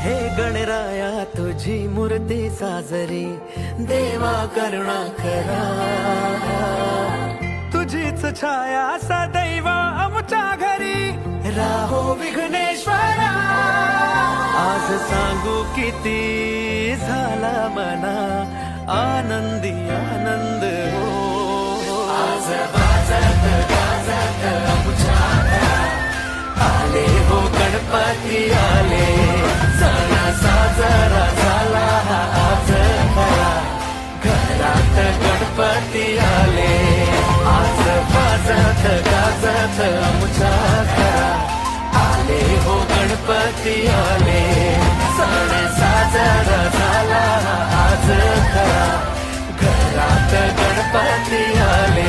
हे गणराया तुझी मूर्ती साजरी, देवा करुणा करा. तुझीच छाया सदैव आमच्या घरी, राहो विघ्नेश्वरा. आज सांगू किती झाला मना, आनंदी आनंद हो. आज वाजत गाजत आमच्या घरात, आले हो गणपती आले. सण साजरा झाला हा आज खरा, घरात गणपती आले. आज वाजत गाजत आमच्या घरात, आले हो गणपती आले. सण साजरा झाला हा आज खरा, घरात गणपती आले.